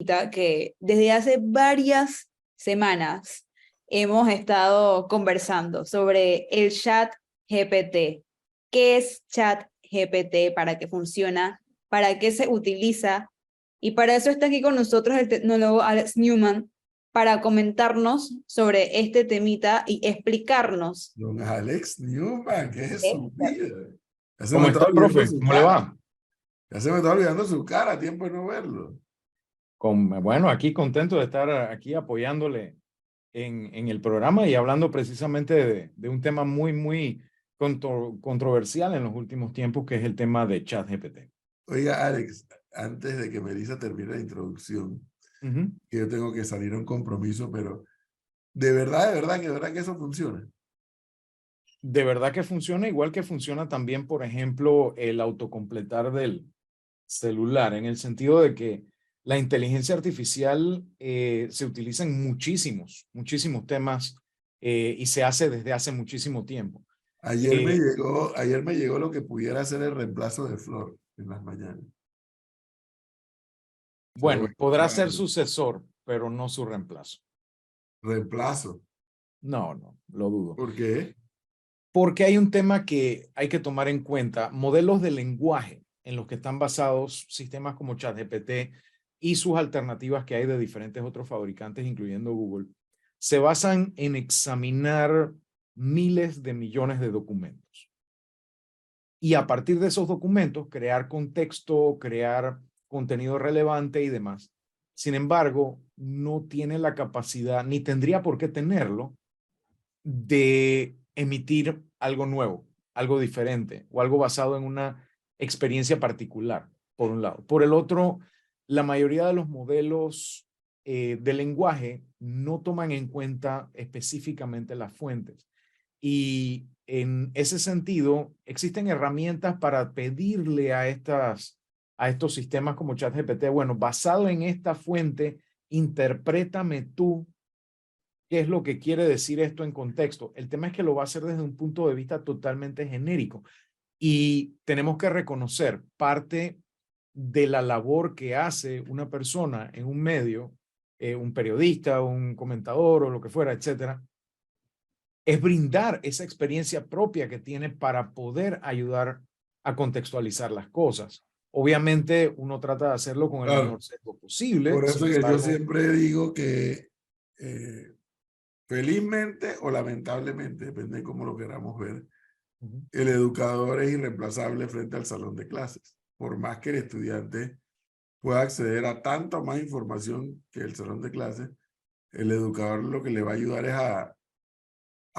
temita que desde hace varias semanas hemos estado conversando sobre el chat GPT. ¿Qué es chat GPT? ¿Para qué funciona? ¿Para qué se utiliza? Y para eso está aquí con nosotros el tecnólogo Alex Newman para comentarnos sobre este temita y explicarnos. Don Alex Newman, ¿qué es su vida? Ya se me ¿Cómo estaba está, olvidando profe? su ¿Cómo le cara. va? Ya se me estaba olvidando su cara, tiempo de no verlo. Bueno, aquí contento de estar aquí apoyándole en el programa y hablando precisamente de un tema muy controversial en los últimos tiempos, que es el tema de ChatGPT. Oiga, Alex, antes de que Melissa termine la introducción, que yo tengo que salir a un compromiso, pero de verdad que eso funciona. De verdad que funciona, igual que funciona también, por ejemplo, el autocompletar del celular, en el sentido de que la inteligencia artificial se utiliza en muchísimos temas y se hace desde hace muchísimo tiempo. Eh, Ayer me llegó lo que pudiera ser el reemplazo de Flor en las mañanas. Pero bueno, bueno, podrá ser bueno, sucesor, pero no su reemplazo. reemplazo. No, lo dudo. ¿Por qué? Porque hay un tema que hay que tomar en cuenta, modelos de lenguaje en los que están basados sistemas como ChatGPT y sus alternativas que hay de diferentes otros fabricantes, incluyendo Google, se basan en examinar miles de millones de documentos. Y a partir de esos documentos, crear contexto, crear contenido relevante y demás. Sin embargo, no tiene la capacidad, ni tendría por qué tenerlo, de emitir algo nuevo, algo diferente o algo basado en una experiencia particular, por un lado. Por el otro, la mayoría de los modelos de lenguaje no toman en cuenta específicamente las fuentes. Y en ese sentido, existen herramientas para pedirle a estos sistemas como ChatGPT, bueno, basado en esta fuente, interprétame tú qué es lo que quiere decir esto en contexto. El tema es que lo va a hacer desde un punto de vista totalmente genérico y tenemos que reconocer parte de la labor que hace una persona en un medio, un periodista, un comentador o lo que fuera, etcétera, es brindar esa experiencia propia que tiene para poder ayudar a contextualizar las cosas. Obviamente uno trata de hacerlo con el Claro, menor sesgo posible, por eso sin que yo embargo, siempre digo que eh, felizmente o lamentablemente, depende de cómo lo queramos ver, el educador es irreemplazable frente al salón de clases. Por más que el estudiante pueda acceder a tanta más información que el salón de clases, el educador lo que le va a ayudar es a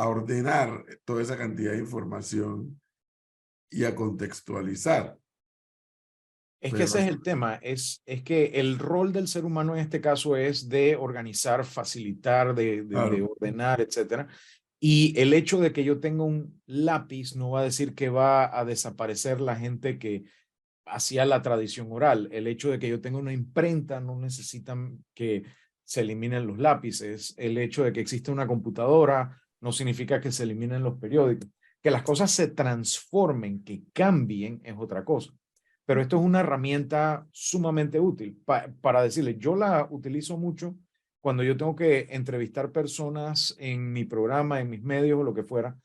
ordenar toda esa cantidad de información y a contextualizar. es que Pero, ese es el tema, es que el rol del ser humano en este caso es de organizar, facilitar, de claro, ordenar, etcétera. Y el hecho de que yo tenga un lápiz no va a decir que va a desaparecer la gente que hacía la tradición oral. El hecho de que yo tenga una imprenta no necesita que se eliminen los lápices. El hecho de que exista una computadora no significa que se eliminen los periódicos. Que las cosas se transformen, que cambien, es otra cosa. Pero esto es una herramienta sumamente útil para decirle, yo la utilizo mucho cuando yo tengo que entrevistar personas en mi programa, en mis medios o lo que fuera,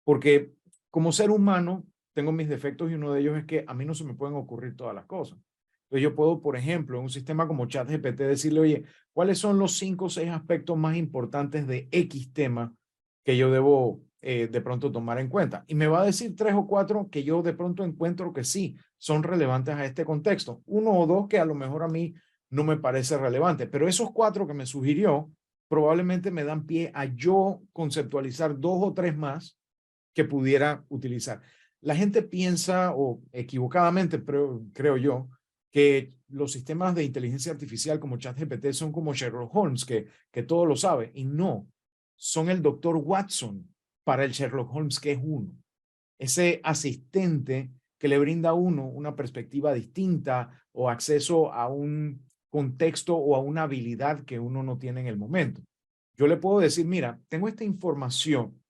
porque como ser humano tengo mis defectos y uno de ellos es que a mí no se me pueden ocurrir todas las cosas. Entonces yo puedo, por ejemplo, en un sistema como ChatGPT decirle, oye, ¿cuáles son los 5 o 6 aspectos más importantes de X tema que yo debo de pronto tomar en cuenta? Y me va a decir 3 o 4 que yo de pronto encuentro que sí son relevantes a este contexto. 1 o 2 que a lo mejor a mí no me parece relevante, pero esos 4 que me sugirió probablemente me dan pie a yo conceptualizar 2 o 3 más que pudiera utilizar. La gente piensa, o equivocadamente, pero creo yo, que los sistemas de inteligencia artificial como ChatGPT son como Sherlock Holmes, que todo lo sabe. Y no, son el doctor Watson para el Sherlock Holmes que es uno. Ese asistente que le brinda a uno una perspectiva distinta o acceso a un contexto o a una habilidad que uno no tiene en el momento. Yo le puedo decir, mira, tengo esta información,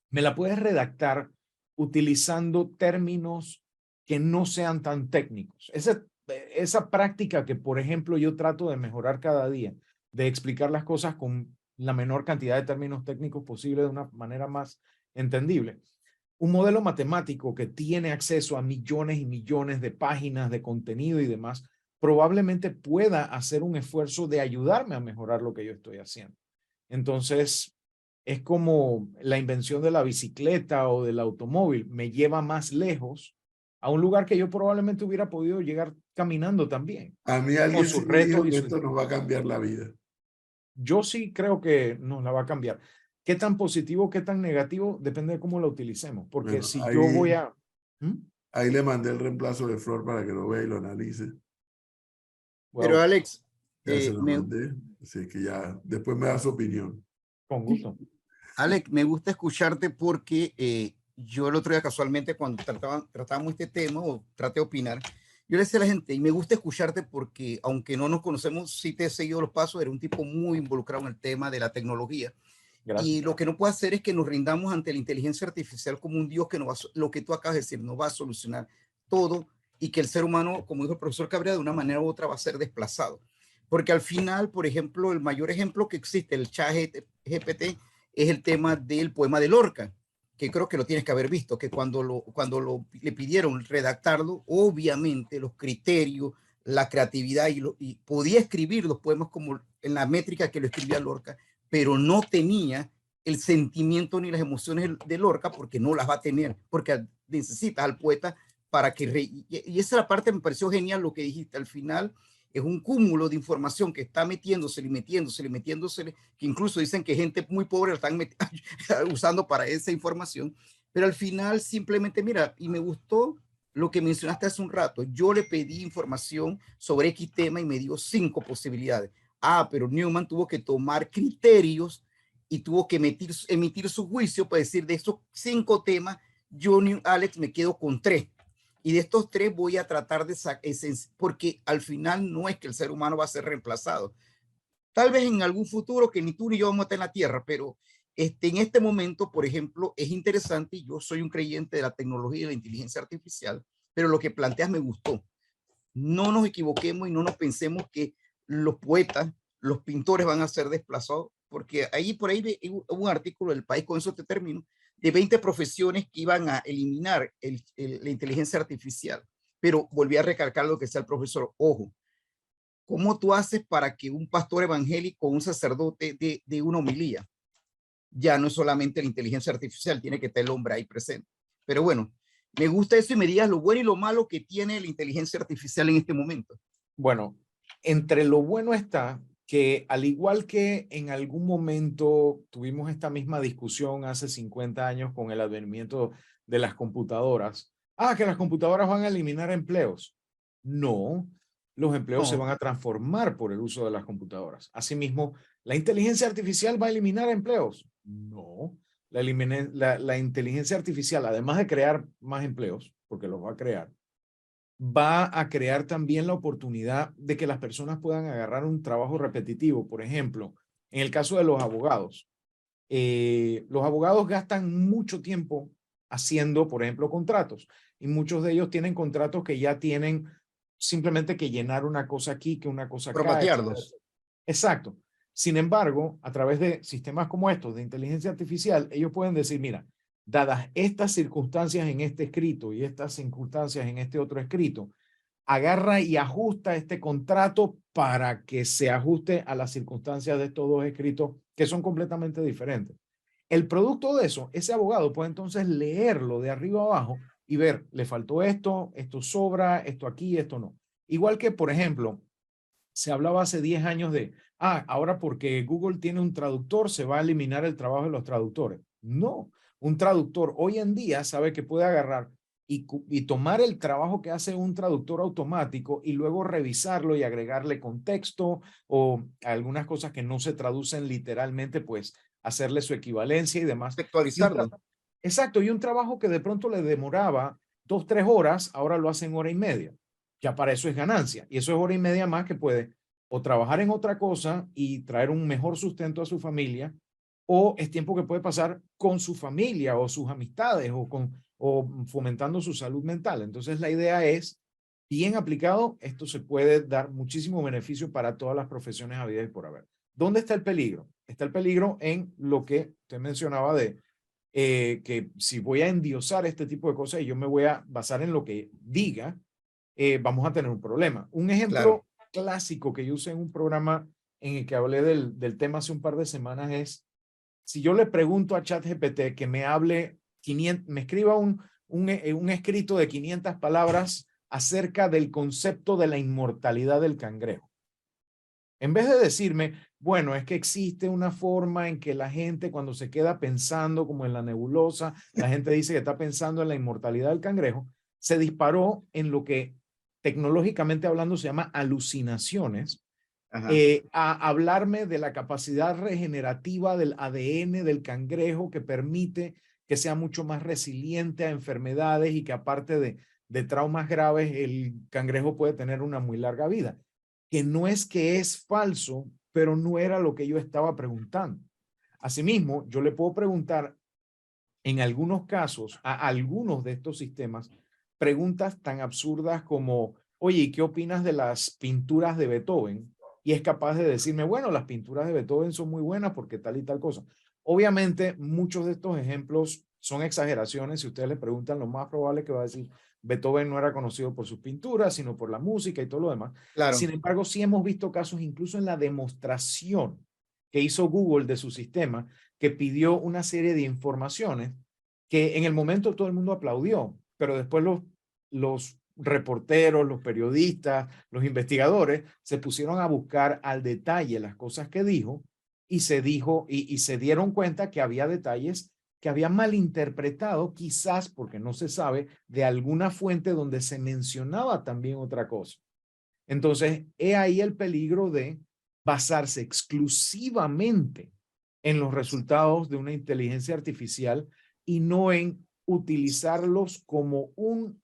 me la puedes redactar utilizando términos que no sean tan técnicos. Ese esa práctica que, por ejemplo, yo trato de mejorar cada día, de explicar las cosas con la menor cantidad de términos técnicos posible de una manera más entendible. Un modelo matemático que tiene acceso a millones y millones de páginas de contenido y demás, probablemente pueda hacer un esfuerzo de ayudarme a mejorar lo que yo estoy haciendo. Entonces, es como la invención de la bicicleta o del automóvil, me lleva más lejos a un lugar que yo probablemente hubiera podido llegar caminando también, A mí con alguien sí sus me dijo retos y que sus... esto nos va a cambiar la vida. Yo sí creo que nos la va a cambiar. ¿Qué tan positivo, qué tan negativo? Depende de cómo la utilicemos. Porque Bueno, si yo voy a... ahí le mandé el reemplazo de Flor para que lo vea y lo analice. Pero Wow, Alex, Ya se lo mandé, así que ya después me da su opinión. con gusto. Alex, me gusta escucharte porque yo el otro día casualmente cuando tratábamos este tema o traté de opinar, yo le decía a la gente, y me gusta escucharte porque aunque no nos conocemos, sí te he seguido los pasos, eres un tipo muy involucrado en el tema de la tecnología. Gracias. Y lo que no puede hacer es que nos rindamos ante la inteligencia artificial como un Dios que nos va, lo que tú acabas de decir, nos va a solucionar todo y que el ser humano, como dijo el profesor Cabrera, de una manera u otra va a ser desplazado. Porque al final, por ejemplo, el mayor ejemplo que existe, el chat GPT, es el tema del poema de Lorca, que creo que lo tienes que haber visto, que le pidieron redactarlo, obviamente los criterios, la creatividad y podía escribir los poemas como en la métrica que lo escribía Lorca, pero no tenía el sentimiento ni las emociones de Lorca porque no las va a tener, porque necesitas al poeta para que... y esa es la parte que me pareció genial lo que dijiste al final, es un cúmulo de información que está metiéndosele, que incluso dicen que gente muy pobre la están usando para esa información, pero al final simplemente, mira, y me gustó lo que mencionaste hace un rato, yo le pedí información sobre X tema y me dio 5 posibilidades. Pero Newman tuvo que tomar criterios y tuvo que emitir su juicio para decir de esos 5 temas, yo, Alex, me quedo con 3. Y de estos 3 voy a tratar de sacar, porque al final no es que el ser humano va a ser reemplazado. Tal vez en algún futuro que ni tú ni yo vamos a estar en la Tierra, pero en este momento, por ejemplo, es interesante y yo soy un creyente de la tecnología y de la inteligencia artificial, pero lo que planteas me gustó. No nos equivoquemos y no nos pensemos que los poetas, los pintores van a ser desplazados, porque ahí por ahí hubo un artículo del País, con eso te termino, de 20 profesiones que iban a eliminar la inteligencia artificial. Pero volví a recalcar lo que decía el profesor, ojo, ¿cómo tú haces para que un pastor evangélico o un sacerdote de una homilía? Ya no es solamente la inteligencia artificial, tiene que estar el hombre ahí presente. Pero bueno, me gusta eso y me digas lo bueno y lo malo que tiene la inteligencia artificial en este momento. Bueno, entre lo bueno está que al igual que en algún momento tuvimos esta misma discusión hace 50 años con el advenimiento de las computadoras, que las computadoras van a eliminar empleos. No, los empleos se van a transformar por el uso de las computadoras. Asimismo, ¿la inteligencia artificial va a eliminar empleos? No, la inteligencia artificial, además de crear más empleos, porque los va a crear, va a crear también la oportunidad de que las personas puedan agarrar un trabajo repetitivo. Por ejemplo, en el caso de los abogados gastan mucho tiempo haciendo, por ejemplo, contratos, y muchos de ellos tienen contratos que ya tienen simplemente que llenar una cosa aquí, que una cosa acá. Formatearlos. Exacto. Sin embargo, a través de sistemas como estos de inteligencia artificial, ellos pueden decir, mira, dadas estas circunstancias en este escrito y estas circunstancias en este otro escrito, agarra y ajusta este contrato para que se ajuste a las circunstancias de estos dos escritos que son completamente diferentes. El producto de eso, ese abogado puede entonces leerlo de arriba abajo y ver, le faltó esto, esto sobra, esto aquí, esto no. Igual que, por ejemplo, se hablaba hace 10 años de, ahora porque Google tiene un traductor, se va a eliminar el trabajo de los traductores. No, un traductor hoy en día sabe que puede agarrar y tomar el trabajo que hace un traductor automático y luego revisarlo y agregarle contexto o algunas cosas que no se traducen literalmente, pues hacerle su equivalencia y demás. Actualizarlo. Exacto, y un trabajo que de pronto le demoraba 2, 3 horas, ahora lo hace en hora y media. Ya para eso es ganancia. Y eso es hora y media más que puede o trabajar en otra cosa y traer un mejor sustento a su familia, o es tiempo que puede pasar con su familia o sus amistades o fomentando su salud mental. Entonces la idea es bien aplicado, esto se puede dar muchísimo beneficio para todas las profesiones habidas y por haber. ¿Dónde está el peligro? Está el peligro en lo que usted mencionaba de que si voy a endiosar este tipo de cosas y yo me voy a basar en lo que diga, vamos a tener un problema. Un ejemplo clásico que yo usé en un programa en el que hablé del tema hace un par de semanas es, si yo le pregunto a ChatGPT que me hable 500, me escriba un escrito de 500 palabras acerca del concepto de la inmortalidad del cangrejo. En vez de decirme, bueno, es que existe una forma en que la gente cuando se queda pensando como en la nebulosa, la gente dice que está pensando en la inmortalidad del cangrejo, se disparó en lo que tecnológicamente hablando se llama alucinaciones, a hablarme de la capacidad regenerativa del ADN del cangrejo que permite que sea mucho más resiliente a enfermedades y que aparte de traumas graves, el cangrejo puede tener una muy larga vida. Que no es que es falso, pero no era lo que yo estaba preguntando. Asimismo, yo le puedo preguntar en algunos casos a algunos de estos sistemas preguntas tan absurdas como, oye, ¿y qué opinas de las pinturas de Beethoven? Y es capaz de decirme, bueno, las pinturas de Beethoven son muy buenas porque tal y tal cosa. Obviamente, muchos de estos ejemplos son exageraciones. Si ustedes le preguntan, lo más probable que va a decir, Beethoven no era conocido por sus pinturas, sino por la música y todo lo demás. Claro. Sin embargo, sí hemos visto casos, incluso en la demostración que hizo Google de su sistema, que pidió una serie de informaciones que en el momento todo el mundo aplaudió, pero después los reporteros, los periodistas, los investigadores se pusieron a buscar al detalle las cosas que dijo y se dieron cuenta que había detalles que habían malinterpretado, quizás porque no se sabe, de alguna fuente donde se mencionaba también otra cosa. Entonces, he ahí el peligro de basarse exclusivamente en los resultados de una inteligencia artificial y no en utilizarlos como un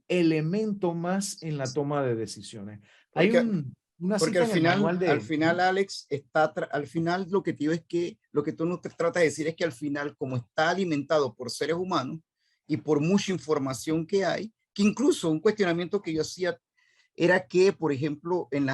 elemento más en la toma de decisiones. Porque, Hay una porque cita en el manual de... al final, Alex, al final lo que te digo es que lo que tú no te tratas de decir es que al final, como está alimentado por seres humanos y por mucha información que hay, que incluso un cuestionamiento que yo hacía era que, por ejemplo, en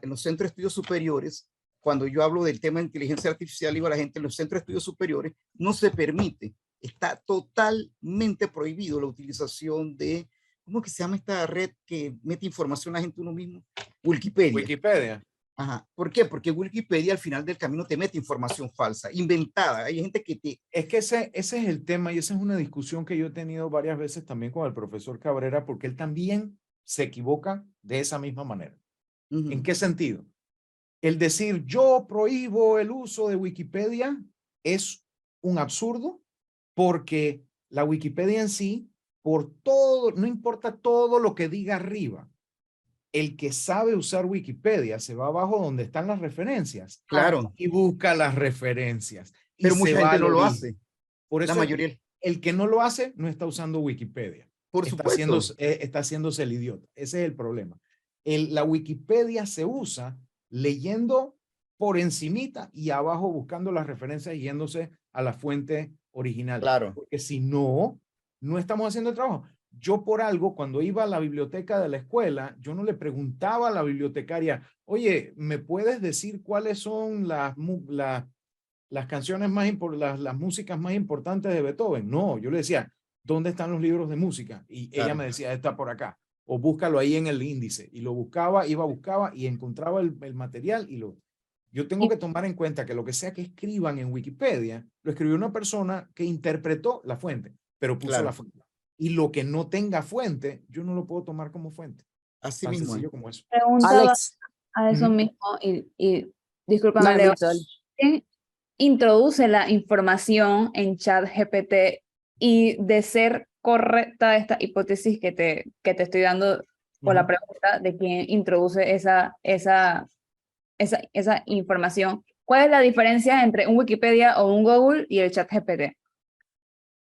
los centros de estudios superiores, cuando yo hablo del tema de inteligencia artificial, digo a la gente, en los centros de estudios superiores no se permite, está totalmente prohibido la utilización de, ¿cómo que se llama esta red que mete información a la gente uno mismo? Wikipedia. Wikipedia. Ajá. ¿Por qué? Porque Wikipedia al final del camino te mete información falsa, inventada. Hay gente que te... Es que ese es el tema y esa es una discusión que yo he tenido varias veces también con el profesor Cabrera, porque él también se equivoca de esa misma manera. ¿En qué sentido? El decir yo prohíbo el uso de Wikipedia es un absurdo porque la Wikipedia en sí, por todo, no importa todo lo que diga arriba, el que sabe usar Wikipedia se va abajo donde están las referencias. Claro. Y busca las referencias. Pero y mucha gente no lo hace. Por eso la mayoría. El que no lo hace no está usando Wikipedia. Por supuesto. Está haciéndose el idiota. Ese es el problema. La Wikipedia se usa leyendo por encimita y abajo buscando las referencias y yéndose a la fuente original. Claro. Porque si no, no estamos haciendo el trabajo. Yo por algo, cuando iba a la biblioteca de la escuela, yo no le preguntaba a la bibliotecaria, oye, ¿me puedes decir cuáles son las canciones más importantes, las músicas más importantes de Beethoven? No, yo le decía, ¿dónde están los libros de música? Y ella me decía, está por acá. O búscalo ahí en el índice. Y lo buscaba y encontraba el material y lo... Yo tengo que tomar en cuenta que lo que sea que escriban en Wikipedia, lo escribió una persona que interpretó la fuente, pero puso la fuente. Y lo que no tenga fuente, yo no lo puedo tomar como fuente. Así tan mismo. Sencillo como eso. Preguntaba Alex. a eso mismo y discúlpame, No, Leo. Víctor. ¿Quién introduce la información en ChatGPT y de ser correcta esta hipótesis que te estoy dando por la pregunta de quién introduce esa información? ¿Cuál es la diferencia entre un Wikipedia o un Google y el ChatGPT?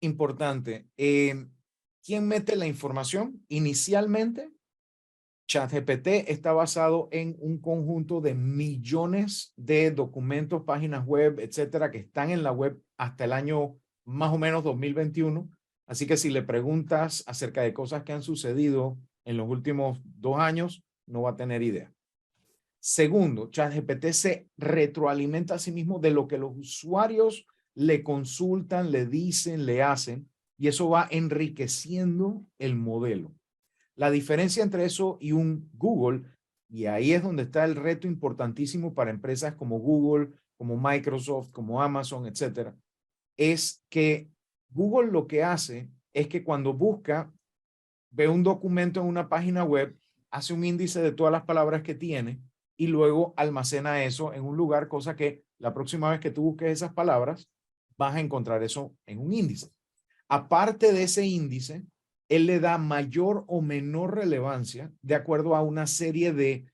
Importante. ¿Quién mete la información? Inicialmente, ChatGPT está basado en un conjunto de millones de documentos, páginas web, etcétera, que están en la web hasta el año más o menos 2021. Así que si le preguntas acerca de cosas que han sucedido en los últimos 2 años, no va a tener idea. Segundo, ChatGPT se retroalimenta a sí mismo de lo que los usuarios le consultan, le dicen, le hacen, y eso va enriqueciendo el modelo. La diferencia entre eso y un Google, y ahí es donde está el reto importantísimo para empresas como Google, como Microsoft, como Amazon, etcétera, es que Google lo que hace es que cuando busca, ve un documento en una página web, hace un índice de todas las palabras que tiene y luego almacena eso en un lugar, cosa que la próxima vez que tú busques esas palabras, vas a encontrar eso en un índice. Aparte de ese índice, él le da mayor o menor relevancia de acuerdo a una serie de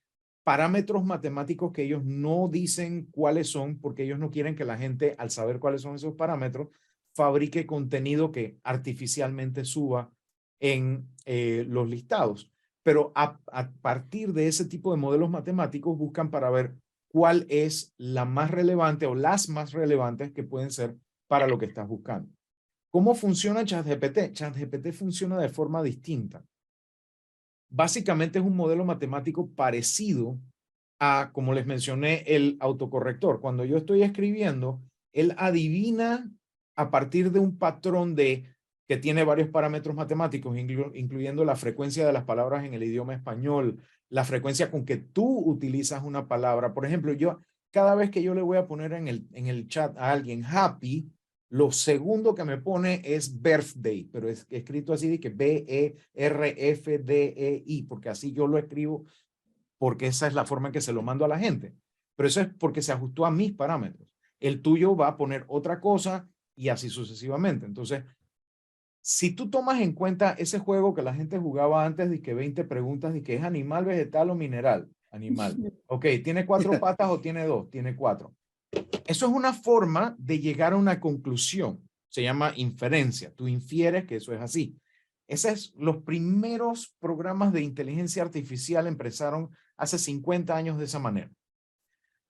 parámetros matemáticos que ellos no dicen cuáles son, porque ellos no quieren que la gente, al saber cuáles son esos parámetros, fabrique contenido que artificialmente suba en los listados. Pero a partir de ese tipo de modelos matemáticos buscan para ver cuál es la más relevante o las más relevantes que pueden ser para lo que estás buscando. ¿Cómo funciona ChatGPT? ChatGPT funciona de forma distinta. Básicamente es un modelo matemático parecido a, como les mencioné, el autocorrector. Cuando yo estoy escribiendo, él adivina a partir de un patrón que tiene varios parámetros matemáticos, incluyendo la frecuencia de las palabras en el idioma español, la frecuencia con que tú utilizas una palabra. Por ejemplo, cada vez que yo le voy a poner en el chat a alguien happy, lo segundo que me pone es birthday, pero es escrito así de que B-E-R-F-D-E-I, porque así yo lo escribo, porque esa es la forma en que se lo mando a la gente. Pero eso es porque se ajustó a mis parámetros. El tuyo va a poner otra cosa y así sucesivamente. Entonces, si tú tomas en cuenta ese juego que la gente jugaba antes de que 20 preguntas de que es animal, vegetal o mineral. Animal. Ok, ¿tiene 4 patas o tiene 2? Tiene 4. Eso es una forma de llegar a una conclusión. Se llama inferencia. Tú infieres que eso es así. Los primeros programas de inteligencia artificial empezaron hace 50 años de esa manera.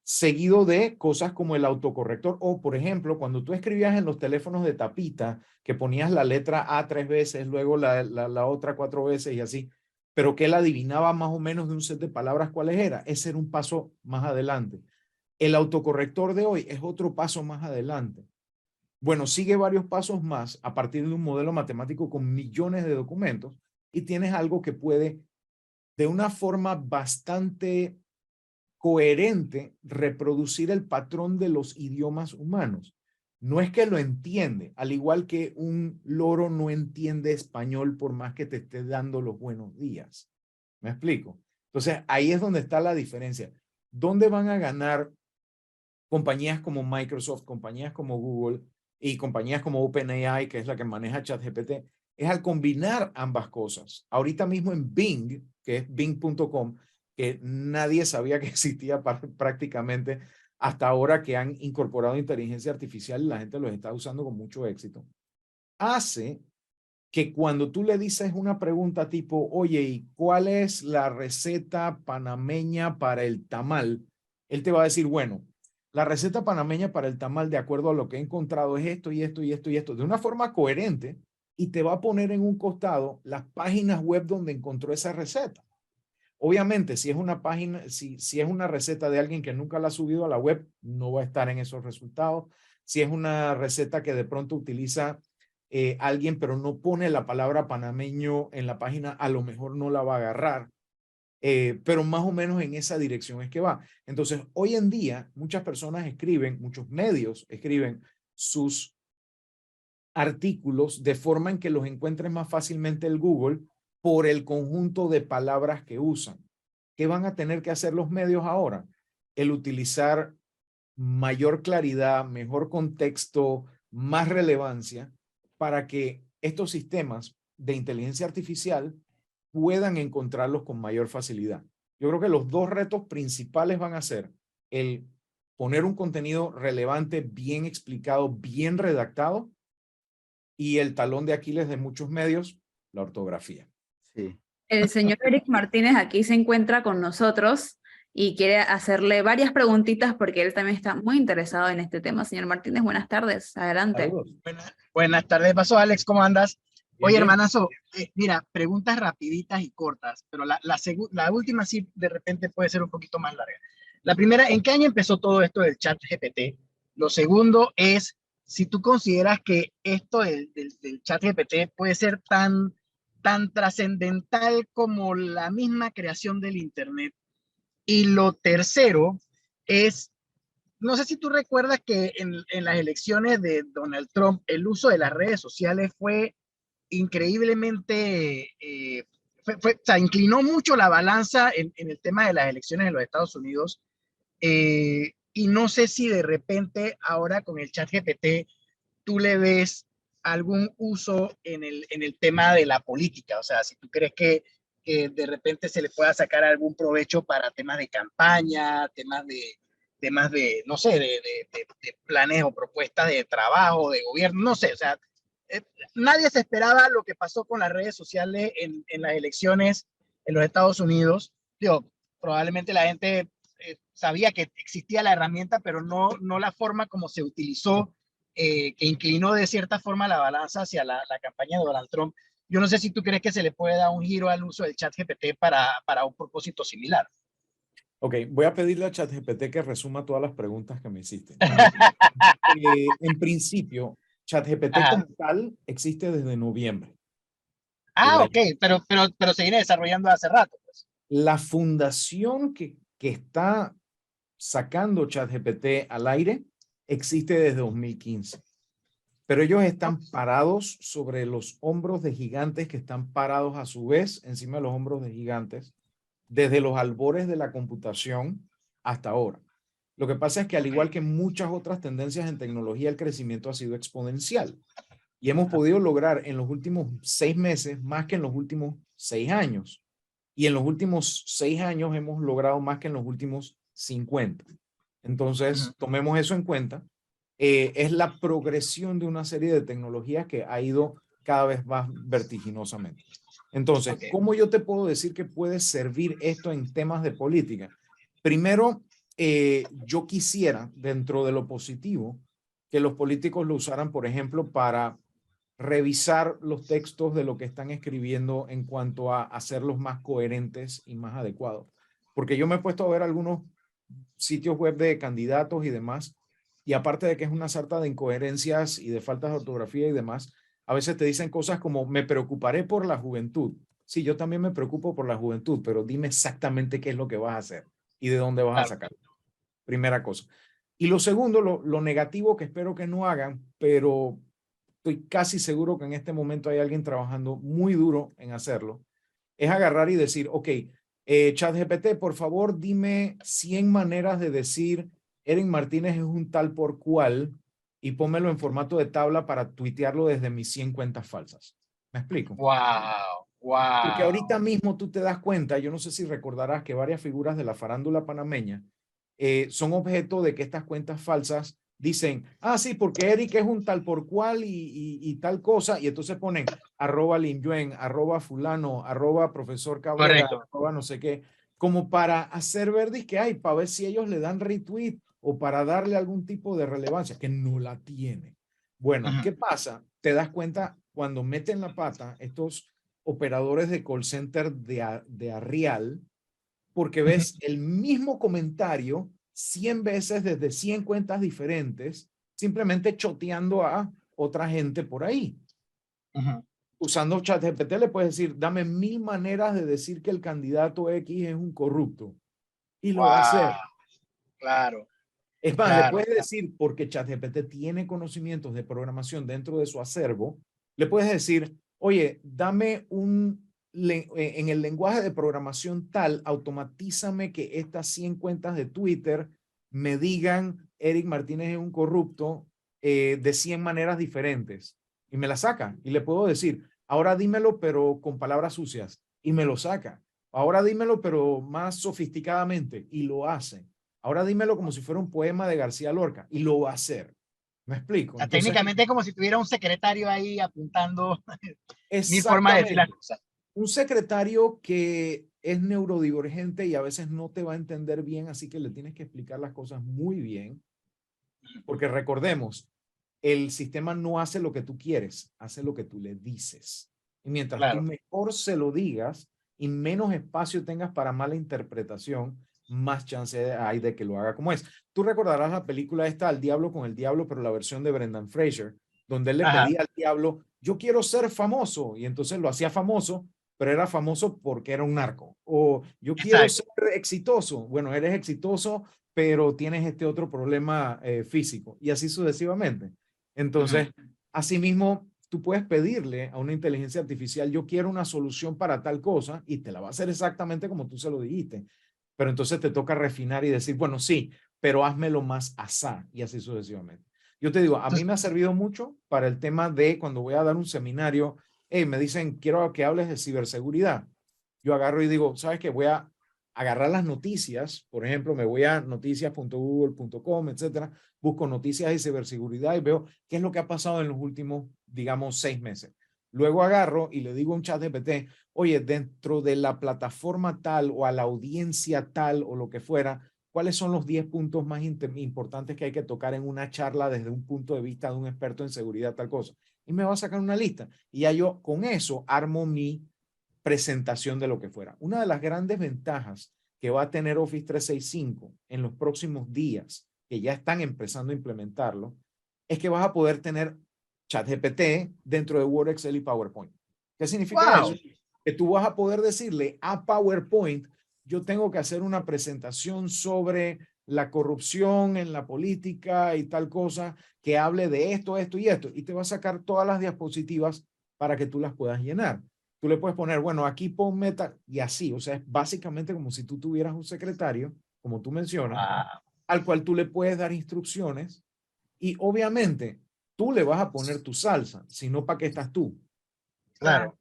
Seguido de cosas como el autocorrector o, por ejemplo, cuando tú escribías en los teléfonos de tapita, que ponías la letra A 3 veces, luego la otra 4 veces y así, pero que él adivinaba más o menos de un set de palabras cuáles era. Ese era un paso más adelante. El autocorrector de hoy es otro paso más adelante. Bueno, sigue varios pasos más a partir de un modelo matemático con millones de documentos y tienes algo que puede, de una forma bastante coherente, reproducir el patrón de los idiomas humanos. No es que lo entiende, al igual que un loro no entiende español por más que te esté dando los buenos días. ¿Me explico? Entonces, ahí es donde está la diferencia. ¿Dónde van a ganar compañías como Microsoft, compañías como Google y compañías como OpenAI, que es la que maneja ChatGPT? Es al combinar ambas cosas. Ahorita mismo en Bing, que es bing.com, que nadie sabía que existía prácticamente hasta ahora que han incorporado inteligencia artificial y la gente los está usando con mucho éxito, hace que cuando tú le dices una pregunta tipo, oye, ¿y cuál es la receta panameña para el tamal? Él te va a decir, bueno, la receta panameña para el tamal, de acuerdo a lo que he encontrado, es esto y esto y esto y esto, de una forma coherente, y te va a poner en un costado las páginas web donde encontró esa receta. Obviamente, si es una página, si es una receta de alguien que nunca la ha subido a la web, no va a estar en esos resultados. Si es una receta que de pronto utiliza alguien, pero no pone la palabra panameño en la página, a lo mejor no la va a agarrar. Pero más o menos en esa dirección es que va. Entonces, hoy en día, muchas personas escriben, muchos medios escriben sus artículos de forma en que los encuentres más fácilmente en Google por el conjunto de palabras que usan. ¿Qué van a tener que hacer los medios ahora? El utilizar mayor claridad, mejor contexto, más relevancia para que estos sistemas de inteligencia artificial puedan encontrarlos con mayor facilidad. Yo creo que los dos retos principales van a ser el poner un contenido relevante, bien explicado, bien redactado, y el talón de Aquiles de muchos medios, la ortografía. Sí. El señor Eric Martínez aquí se encuentra con nosotros y quiere hacerle varias preguntitas porque él también está muy interesado en este tema. Señor Martínez, buenas tardes. Adelante. Saludos. Buenas tardes, pasó Alex, ¿cómo andas? Oye, bien. hermanazo, mira, preguntas rapiditas y cortas, pero la última sí de repente puede ser un poquito más larga. La primera, ¿en qué año empezó todo esto del chat GPT? Lo segundo es, si tú consideras que esto del chat GPT puede ser tan trascendental como la misma creación del Internet. Y lo tercero es, no sé si tú recuerdas que en las elecciones de Donald Trump, el uso de las redes sociales fue increíblemente, o sea, inclinó mucho la balanza en el tema de las elecciones en los Estados Unidos. Y no sé si de repente ahora con el chat GPT tú le ves algún uso en el tema de la política. O sea, si tú crees que de repente se le pueda sacar algún provecho para temas de campaña, temas de no sé, de planes o propuestas de trabajo, de gobierno, no sé, o sea, eh, nadie se esperaba lo que pasó con las redes sociales en las elecciones en los Estados Unidos. Digo, probablemente la gente sabía que existía la herramienta, pero no la forma como se utilizó, que inclinó de cierta forma la balanza hacia la campaña de Donald Trump. Yo no sé si tú crees que se le puede dar un giro al uso del chat GPT para un propósito similar. Ok, voy a pedirle a ChatGPT que resuma todas las preguntas que me hiciste. En principio, ChatGPT como tal existe desde noviembre del año. Ok, pero se viene desarrollando hace rato, pues. La fundación que está sacando ChatGPT al aire existe desde 2015. Pero ellos están parados sobre los hombros de gigantes que están parados a su vez encima de los hombros de gigantes desde los albores de la computación hasta ahora. Lo que pasa es que al igual que muchas otras tendencias en tecnología, el crecimiento ha sido exponencial y hemos podido lograr en los últimos 6 meses más que en los últimos 6 años. Y en los últimos 6 años hemos logrado más que en los últimos 50. Entonces, tomemos eso en cuenta. Es la progresión de una serie de tecnologías que ha ido cada vez más vertiginosamente. Entonces, ¿cómo yo te puedo decir que puede servir esto en temas de política? Primero, yo quisiera, dentro de lo positivo, que los políticos lo usaran, por ejemplo, para revisar los textos de lo que están escribiendo en cuanto a hacerlos más coherentes y más adecuados. Porque yo me he puesto a ver algunos sitios web de candidatos y demás, y aparte de que es una sarta de incoherencias y de faltas de ortografía y demás, a veces te dicen cosas como me preocuparé por la juventud. Sí, yo también me preocupo por la juventud, pero dime exactamente qué es lo que vas a hacer y de dónde vas a sacar. Primera cosa. Y lo segundo, lo negativo que espero que no hagan, pero estoy casi seguro que en este momento hay alguien trabajando muy duro en hacerlo, es agarrar y decir, ok, ChatGPT, por favor, dime 100 maneras de decir Eric Martínez es un tal por cual y pónmelo en formato de tabla para tuitearlo desde mis 100 cuentas falsas. ¿Me explico? Wow. Porque ahorita mismo tú te das cuenta, yo no sé si recordarás que varias figuras de la farándula panameña son objeto de que estas cuentas falsas dicen, sí, porque Eric es un tal por cual y tal cosa, y entonces ponen @Lin Yuen, @fulano, @profesor Cabrera, Correcto. no sé qué, como para hacer ver que hay, para ver si ellos le dan retweet o para darle algún tipo de relevancia, que no la tiene. Bueno, ¿qué pasa? Te das cuenta cuando meten la pata estos operadores de call center de Arrial, porque ves el mismo comentario 100 veces desde 100 cuentas diferentes, simplemente choteando a otra gente por ahí. Usando ChatGPT le puedes decir, dame 1000 maneras de decir que el candidato X es un corrupto. Y lo va a hacer. Claro. Es más, le Claro. puedes decir, porque ChatGPT tiene conocimientos de programación dentro de su acervo, le puedes decir, oye, dame en el lenguaje de programación tal, automatízame que estas 100 cuentas de Twitter me digan Eric Martínez es un corrupto de 100 maneras diferentes. Y me la saca. Y le puedo decir, ahora dímelo, pero con palabras sucias. Y me lo saca. Ahora dímelo, pero más sofisticadamente. Y lo hace. Ahora dímelo como si fuera un poema de García Lorca. Y lo va a hacer. ¿Me explico? O sea, Entonces, técnicamente es como si tuviera un secretario ahí apuntando mi forma de decir las exactamente. cosas. Un secretario que es neurodivergente y a veces no te va a entender bien, así que le tienes que explicar las cosas muy bien. Porque recordemos, el sistema no hace lo que tú quieres, hace lo que tú le dices. Y mientras tú mejor se lo digas y menos espacio tengas para mala interpretación, más chance hay de que lo haga como es. Tú recordarás la película esta, Al Diablo con el Diablo, pero la versión de Brendan Fraser, donde él le pedía al diablo, yo quiero ser famoso, y entonces lo hacía famoso, pero era famoso porque era un narco. O yo quiero ser exitoso. Bueno, eres exitoso, pero tienes este otro problema físico, y así sucesivamente. Entonces, asimismo, tú puedes pedirle a una inteligencia artificial, yo quiero una solución para tal cosa, y te la va a hacer exactamente como tú se lo dijiste. Pero entonces te toca refinar y decir, bueno, sí, pero házmelo más asá, y así sucesivamente. Yo te digo, a mí me ha servido mucho para el tema de cuando voy a dar un seminario, hey, me dicen, quiero que hables de ciberseguridad. Yo agarro y digo, ¿sabes qué? Voy a agarrar las noticias, por ejemplo, me voy a noticias.google.com, etcétera, busco noticias de ciberseguridad y veo qué es lo que ha pasado en los últimos, digamos, 6 meses. Luego agarro y le digo a un chat GPT, oye, dentro de la plataforma tal o a la audiencia tal o lo que fuera, ¿cuáles son los 10 puntos más importantes que hay que tocar en una charla desde un punto de vista de un experto en seguridad, tal cosa? Y me va a sacar una lista. Y ya yo con eso armo mi presentación de lo que fuera. Una de las grandes ventajas que va a tener Office 365 en los próximos días, que ya están empezando a implementarlo, es que vas a poder tener ChatGPT dentro de Word, Excel y PowerPoint. ¿Qué significa eso? Que tú vas a poder decirle a PowerPoint, yo tengo que hacer una presentación sobre la corrupción en la política y tal cosa, que hable de esto, esto y esto, y te va a sacar todas las diapositivas para que tú las puedas llenar. Tú le puedes poner, bueno, aquí pon meta, y así, o sea, es básicamente como si tú tuvieras un secretario, como tú mencionas, al cual tú le puedes dar instrucciones, y obviamente tú le vas a poner tu salsa, si no, ¿para qué estás tú? Claro.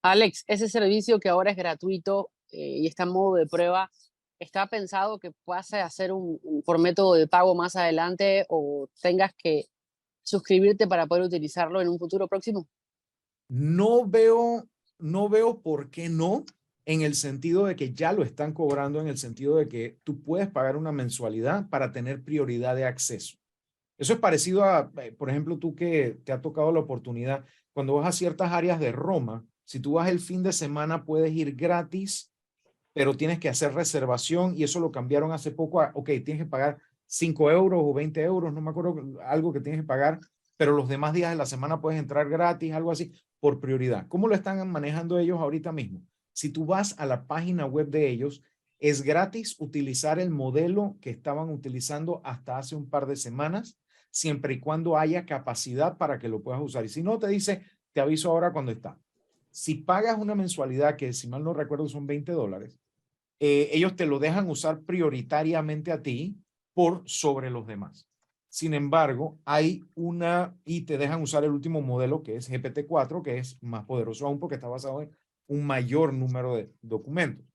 Alex, ese servicio que ahora es gratuito y está en modo de prueba, ¿está pensado que puedas hacer por método de pago más adelante o tengas que suscribirte para poder utilizarlo en un futuro próximo? No veo por qué no, en el sentido de que ya lo están cobrando, en el sentido de que tú puedes pagar una mensualidad para tener prioridad de acceso. Eso es parecido a, por ejemplo, tú que te ha tocado la oportunidad, cuando vas a ciertas áreas de Roma, si tú vas el fin de semana puedes ir gratis, pero tienes que hacer reservación, y eso lo cambiaron hace poco a, ok, tienes que pagar 5 euros o 20 euros, no me acuerdo, algo que tienes que pagar, pero los demás días de la semana puedes entrar gratis, algo así, por prioridad. ¿Cómo lo están manejando ellos ahorita mismo? Si tú vas a la página web de ellos, es gratis utilizar el modelo que estaban utilizando hasta hace un par de semanas, siempre y cuando haya capacidad para que lo puedas usar. Y si no, te dice, te aviso ahora cuando está. Si pagas una mensualidad, que si mal no recuerdo son $20, ellos te lo dejan usar prioritariamente a ti por sobre los demás. Sin embargo, hay y te dejan usar el último modelo, que es GPT-4, que es más poderoso aún porque está basado en un mayor número de documentos.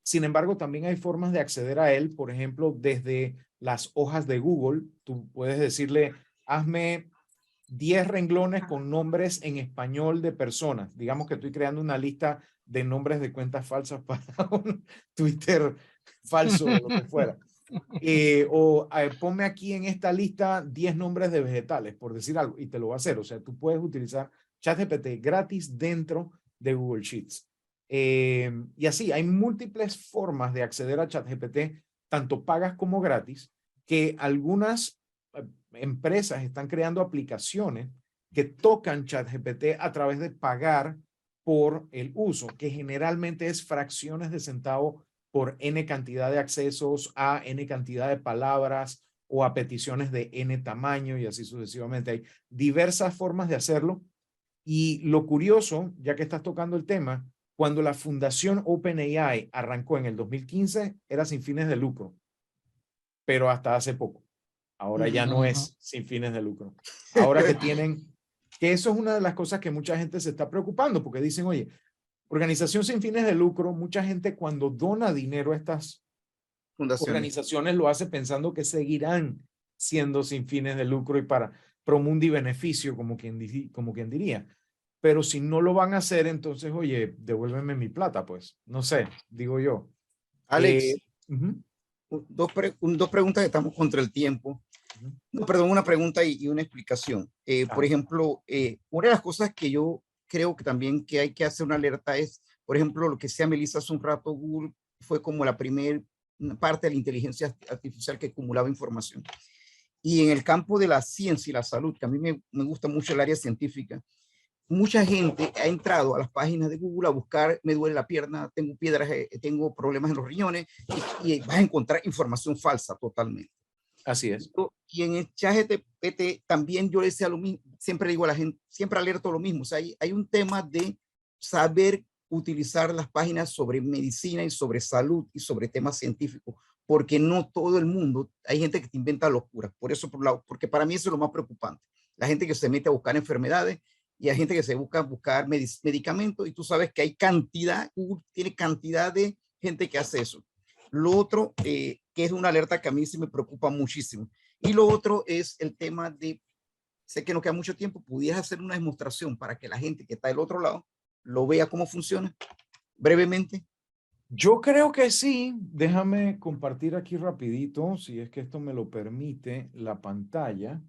Sin embargo, también hay formas de acceder a él, por ejemplo, desde las hojas de Google. Tú puedes decirle, hazme 10 renglones con nombres en español de personas. Digamos que estoy creando una lista de nombres de cuentas falsas para un Twitter falso o lo que fuera. Ponme aquí en esta lista 10 nombres de vegetales, por decir algo, y te lo va a hacer. O sea, tú puedes utilizar ChatGPT gratis dentro de Google Sheets. Y así, hay múltiples formas de acceder a ChatGPT, tanto pagas como gratis, que algunas empresas están creando aplicaciones que tocan ChatGPT a través de pagar por el uso, que generalmente es fracciones de centavo por N cantidad de accesos a N cantidad de palabras o a peticiones de N tamaño, y así sucesivamente. Hay diversas formas de hacerlo. Y lo curioso, ya que estás tocando el tema, cuando la fundación OpenAI arrancó en el 2015, era sin fines de lucro, pero hasta hace poco. Ahora ya no es sin fines de lucro. Ahora que eso es una de las cosas que mucha gente se está preocupando, porque dicen, oye, organización sin fines de lucro, mucha gente cuando dona dinero a estas organizaciones lo hace pensando que seguirán siendo sin fines de lucro y para promundi beneficio, como quien diría. Pero si no lo van a hacer, entonces, oye, devuélveme mi plata, pues. No sé, digo yo. Alex, dos preguntas que estamos contra el tiempo. No, perdón, una pregunta y una explicación. Por ejemplo, una de las cosas que yo creo que también que hay que hacer una alerta es, por ejemplo, lo que sea Melissa hace un rato, Google fue como la primera parte de la inteligencia artificial que acumulaba información. Y en el campo de la ciencia y la salud, que a mí me gusta mucho el área científica, mucha gente ha entrado a las páginas de Google a buscar, me duele la pierna, tengo piedras, tengo problemas en los riñones, y vas a encontrar información falsa totalmente. Así es. Y en el ChatGPT también yo decía lo mismo, siempre digo a la gente, siempre alerto lo mismo, o sea, hay un tema de saber utilizar las páginas sobre medicina y sobre salud y sobre temas científicos, porque no todo el mundo, hay gente que te inventa locuras, por eso, porque para mí eso es lo más preocupante, la gente que se mete a buscar enfermedades y hay gente que se busca buscar medicamentos y tú sabes que hay cantidad, Google tiene cantidad de gente que hace eso. Lo otro, que es una alerta que a mí sí me preocupa muchísimo. Y lo otro es el tema de, sé que no queda mucho tiempo, pudieras hacer una demostración para que la gente que está del otro lado lo vea cómo funciona, brevemente. Yo creo que sí. Déjame compartir aquí rapidito, si es que esto me lo permite, la pantalla.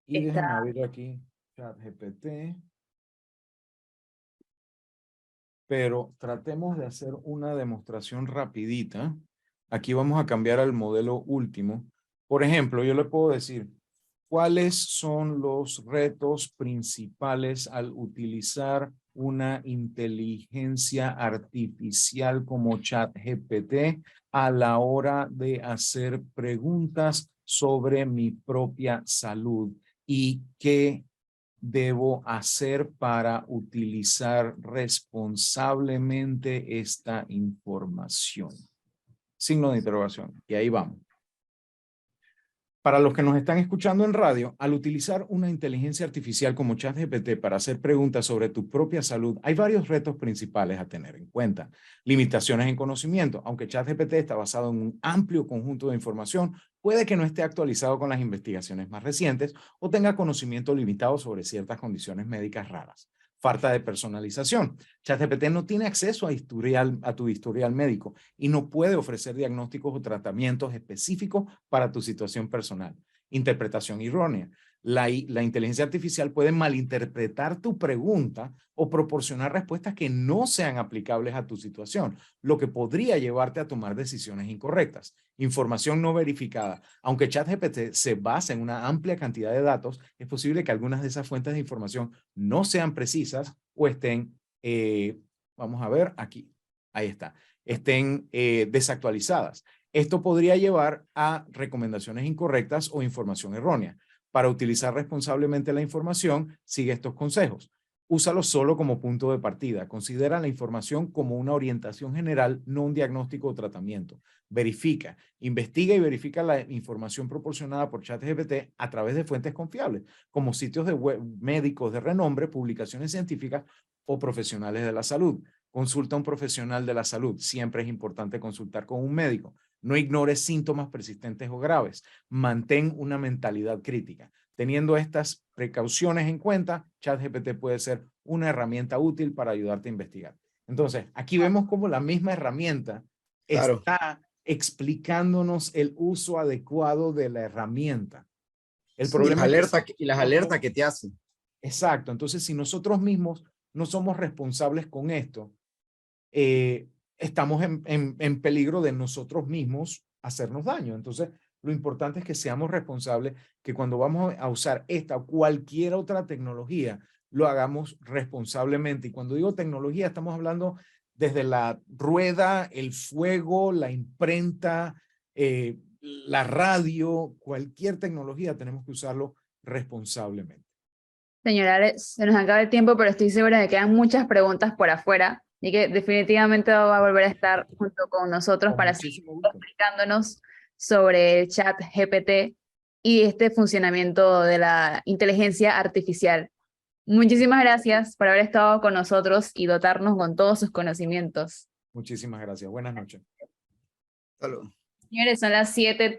Y déjame abrir aquí ChatGPT. Pero tratemos de hacer una demostración rapidita. Aquí vamos a cambiar al modelo último. Por ejemplo, yo le puedo decir, ¿cuáles son los retos principales al utilizar una inteligencia artificial como ChatGPT a la hora de hacer preguntas sobre mi propia salud? ¿Y qué debo hacer para utilizar responsablemente esta información? Signo de interrogación. Y ahí vamos. Para los que nos están escuchando en radio, al utilizar una inteligencia artificial como ChatGPT para hacer preguntas sobre tu propia salud, hay varios retos principales a tener en cuenta. Limitaciones en conocimiento. Aunque ChatGPT está basado en un amplio conjunto de información, puede que no esté actualizado con las investigaciones más recientes o tenga conocimiento limitado sobre ciertas condiciones médicas raras. Falta de personalización. ChatGPT no tiene acceso a tu historial médico y no puede ofrecer diagnósticos o tratamientos específicos para tu situación personal. Interpretación errónea. La inteligencia artificial puede malinterpretar tu pregunta o proporcionar respuestas que no sean aplicables a tu situación, lo que podría llevarte a tomar decisiones incorrectas. Información no verificada. Aunque ChatGPT se basa en una amplia cantidad de datos, es posible que algunas de esas fuentes de información no sean precisas o estén, vamos a ver aquí, ahí está, estén desactualizadas. Esto podría llevar a recomendaciones incorrectas o información errónea. Para utilizar responsablemente la información, sigue estos consejos. Úsalo solo como punto de partida. Considera la información como una orientación general, no un diagnóstico o tratamiento. Verifica, investiga y verifica la información proporcionada por ChatGPT a través de fuentes confiables, como sitios de web médicos de renombre, publicaciones científicas o profesionales de la salud. Consulta a un profesional de la salud. Siempre es importante consultar con un médico. No ignores síntomas persistentes o graves. Mantén una mentalidad crítica. Teniendo estas precauciones en cuenta, ChatGPT puede ser una herramienta útil para ayudarte a investigar. Entonces, aquí vemos cómo la misma herramienta está explicándonos el uso adecuado de la herramienta. El problema es las alertas que te hacen. Exacto. Entonces, si nosotros mismos no somos responsables con esto, estamos en peligro de nosotros mismos hacernos daño. Entonces, lo importante es que seamos responsables, que cuando vamos a usar esta o cualquier otra tecnología, lo hagamos responsablemente. Y cuando digo tecnología, estamos hablando desde la rueda, el fuego, la imprenta, la radio, cualquier tecnología, tenemos que usarlo responsablemente. Señora, se nos acaba el tiempo, pero estoy segura de que quedan muchas preguntas por afuera y que definitivamente va a volver a estar junto con nosotros para seguir explicándonos sobre el ChatGPT y este funcionamiento de la inteligencia artificial. Muchísimas gracias por haber estado con nosotros y dotarnos con todos sus conocimientos. Muchísimas gracias. Buenas noches. Hasta luego. Señores, son las 7:30